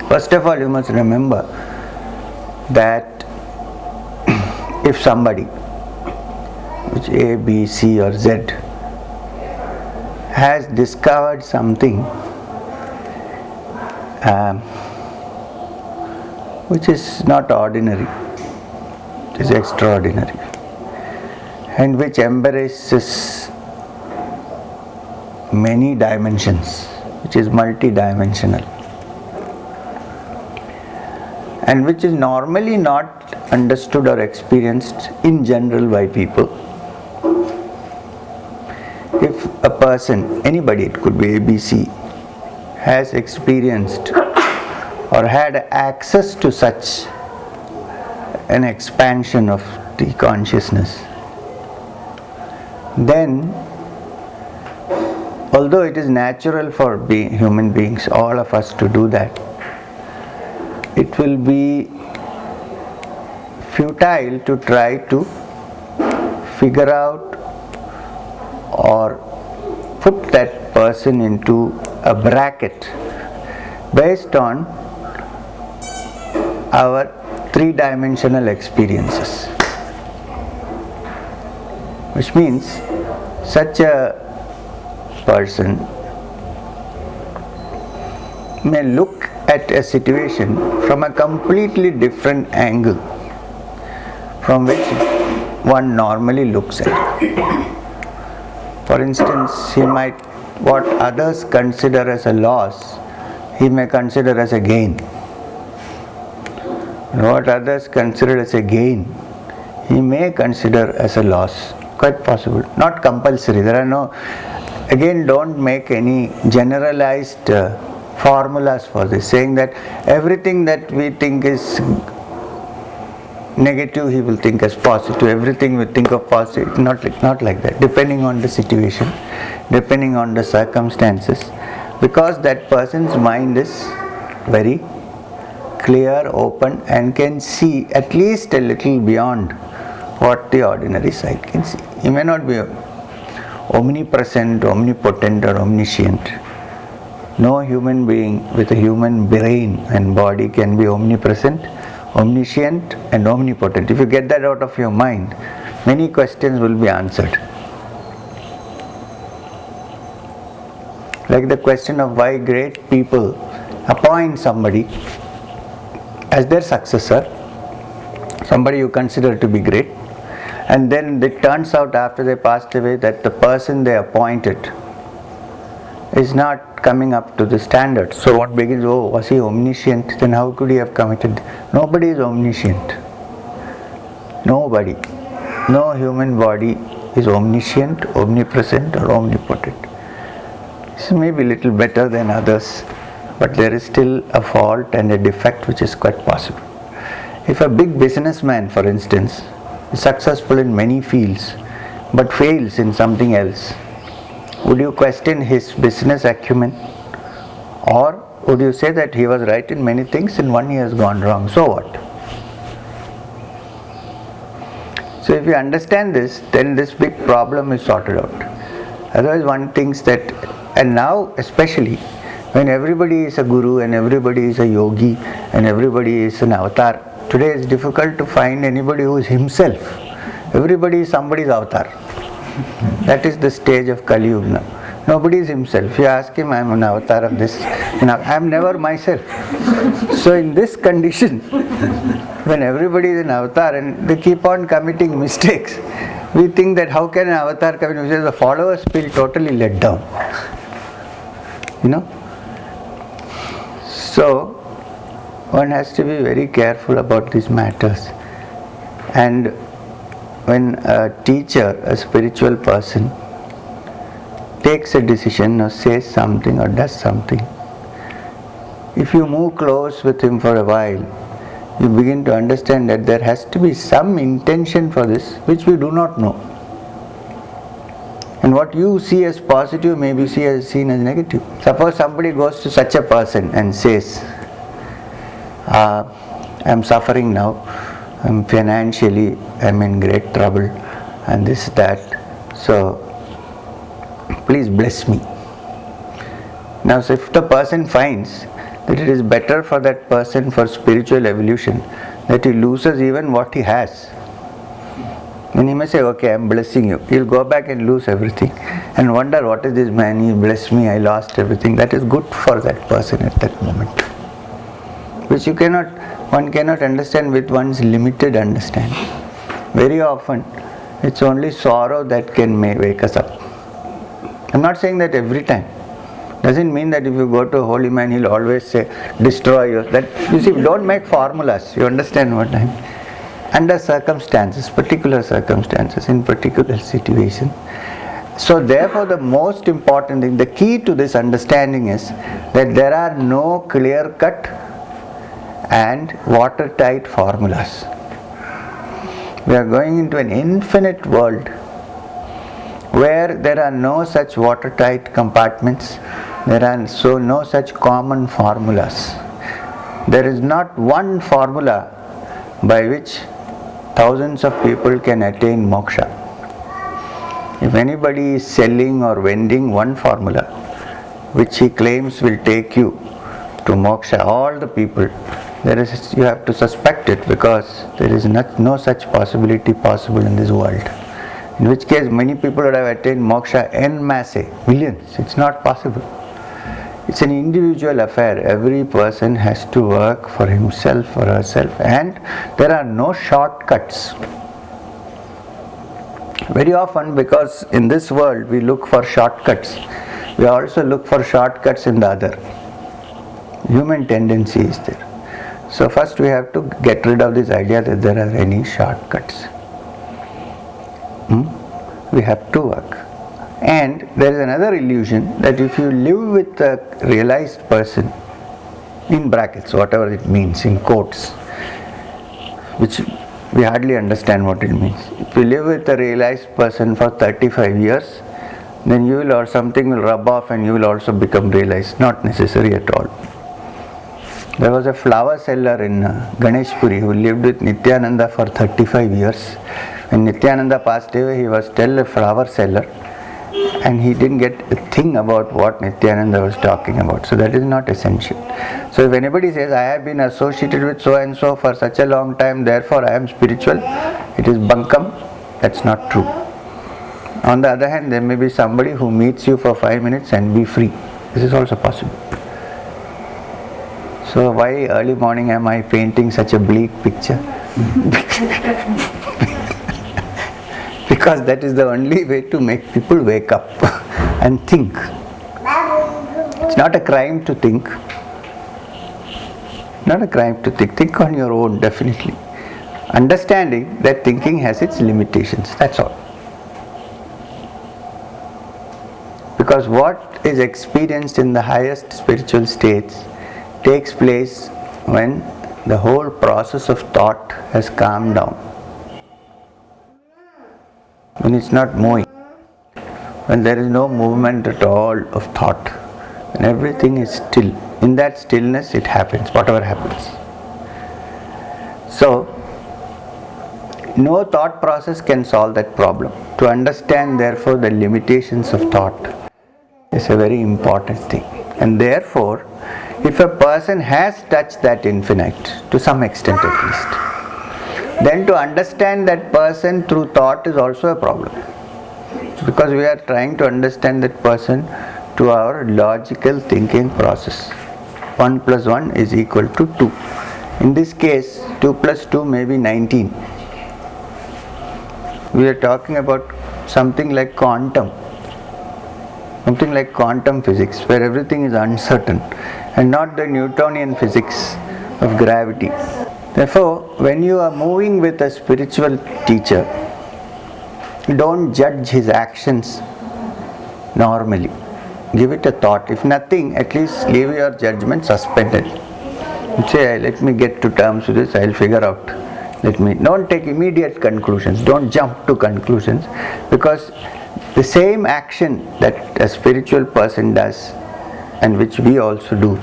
First of all, you must remember that if somebody, which A, B, C or Z, has discovered something which is not ordinary, it is extraordinary, and which embraces many dimensions, which is multidimensional, and which is normally not understood or experienced in general by people. If a person, anybody, it could be ABC, has experienced or had access to such an expansion of the consciousness, then, although it is natural for human beings, all of us, to do that, it will be futile to try to figure out or put that person into a bracket based on our three-dimensional experiences. Which means such a person may look at a situation from a completely different angle from which one normally looks at it. For instance, he might, what others consider as a loss, he may consider as a gain. What others consider as a gain, he may consider as a loss. Quite possible. Not compulsory. There are no, again, don't make any generalized formulas for this, saying that everything that we think is negative, he will think as positive. Everything we think of positive, not like that. Depending on the situation, depending on the circumstances, because that person's mind is very clear, open, and can see at least a little beyond what the ordinary sight can see. He may not be omnipresent, omnipotent, or omniscient. No human being with a human brain and body can be omnipresent, omniscient, and omnipotent. If you get that out of your mind, many questions will be answered. Like the question of why great people appoint somebody as their successor, somebody you consider to be great, and then it turns out after they passed away that the person they appointed is not coming up to the standard. So one begins, oh, was he omniscient? Then how could he have committed? Nobody is omniscient. Nobody. No human body is omniscient, omnipresent, or omnipotent. This may be a little better than others, but there is still a fault and a defect which is quite possible. If a big businessman, for instance, is successful in many fields but fails in something else, would you question his business acumen? Or would you say that he was right in many things and one he has gone wrong? So what? So if you understand this, then this big problem is sorted out. Otherwise one thinks that, and now especially when everybody is a guru and everybody is a yogi and everybody is an avatar, today it's difficult to find anybody who is himself. Everybody is somebody's avatar. That is the stage of Kali Yuga now. Nobody is himself. You ask him, I am an avatar of this. I am never myself. So in this condition, when everybody is an avatar and they keep on committing mistakes, we think that how can an avatar come in? The followers feel totally let down. So one has to be very careful about these matters. And when a teacher, a spiritual person, takes a decision or says something or does something, if you move close with him for a while, you begin to understand that there has to be some intention for this which we do not know. And what you see as positive may be seen as negative. Suppose somebody goes to such a person and says, I am suffering now, I'm financially, I'm in great trouble, and this, that, so please bless me. Now, so if the person finds that it is better for that person for spiritual evolution that he loses even what he has. And he may say, okay, I am blessing you. He'll go back and lose everything and wonder, what is this man? He blessed me, I lost everything. That is good for that person at that moment, which one cannot understand with one's limited understanding. Very often, it's only sorrow that can wake us up. I'm not saying that every time. Doesn't mean that if you go to a holy man, he'll always say, destroy you. You see, don't make formulas. You understand what I mean? Under circumstances, particular circumstances, in particular situation. So therefore the most important thing, the key to this understanding is that there are no clear-cut and watertight formulas. We are going into an infinite world where there are no such watertight compartments, there are no such common formulas. There is not one formula by which thousands of people can attain moksha. If anybody is selling or vending one formula which he claims will take you to moksha, all the people, you have to suspect it, because there is no such possibility possible in this world. In which case many people would have attained moksha en masse, millions. It's not possible. It's an individual affair. Every person has to work for himself or herself, and there are no shortcuts. Very often, because in this world we look for shortcuts, we also look for shortcuts in the other. Human tendency is there. So first we have to get rid of this idea that there are any shortcuts. We have to work. And there is another illusion that if you live with a realized person, in brackets, whatever it means, in quotes, which we hardly understand what it means. If you live with a realized person for 35 years, then you will, or something will rub off and you will also become realized. Not necessary at all. There was a flower seller in Ganeshpuri who lived with Nityananda for 35 years. When Nityananda passed away, he was still a flower seller, and he didn't get a thing about what Nityananda was talking about. So that is not essential. So if anybody says, I have been associated with so and so for such a long time, therefore I am spiritual, it is bunkum. That's not true. On the other hand, there may be somebody who meets you for 5 minutes and be free. This is also possible. So why early morning am I painting such a bleak picture? Because that is the only way to make people wake up and think. It's not a crime to think. Not a crime to think. Think on your own, definitely. Understanding that thinking has its limitations. That's all. Because what is experienced in the highest spiritual states takes place when the whole process of thought has calmed down. When it's not moving, when there is no movement at all of thought, when everything is still. In that stillness it happens, whatever happens. So, no thought process can solve that problem. To understand therefore the limitations of thought is a very important thing. And therefore, if a person has touched that infinite, to some extent at least, then to understand that person through thought is also a problem. Because we are trying to understand that person to our logical thinking process. 1 plus 1 is equal to 2. In this case, 2 plus 2 may be 19. We are talking about something like quantum physics, where everything is uncertain, and not the Newtonian physics of gravity. Therefore, when you are moving with a spiritual teacher, don't judge his actions normally. Give it a thought. If nothing, at least leave your judgment suspended. Say, let me get to terms with this, I'll figure out. Don't take immediate conclusions. Don't jump to conclusions, because the same action that a spiritual person does and which we also do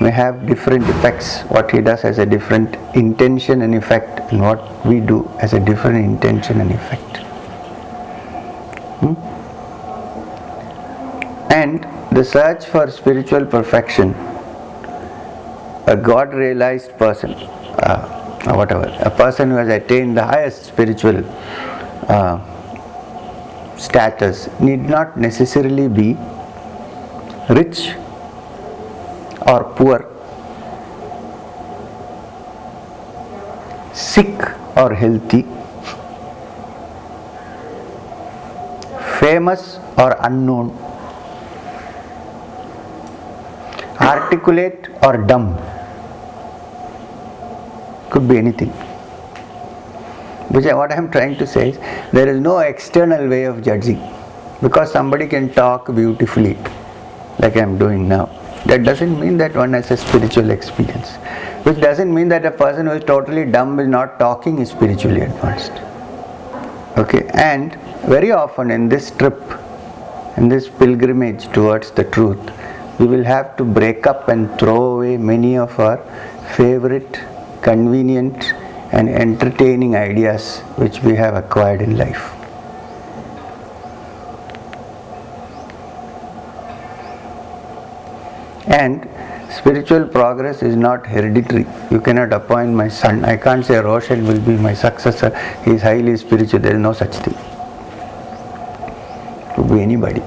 may have different effects. What he does has a different intention and effect, and what we do has a different intention and effect. And the search for spiritual perfection a God realized person, whatever, a person who has attained the highest spiritual status need not necessarily be rich or poor, sick or healthy, famous or unknown, articulate or dumb. Could be anything. Which what I am trying to say is, there is no external way of judging. Because somebody can talk beautifully, like I am doing now, that doesn't mean that one has a spiritual experience. Which doesn't mean that a person who is totally dumb is not talking is spiritually advanced. Okay, and very often in this trip, in this pilgrimage towards the truth, we will have to break up and throw away many of our favorite, convenient and entertaining ideas which we have acquired in life. And spiritual progress is not hereditary. You cannot appoint my son. I can't say Roshan will be my successor. He is highly spiritual. There is no such thing. It could be anybody.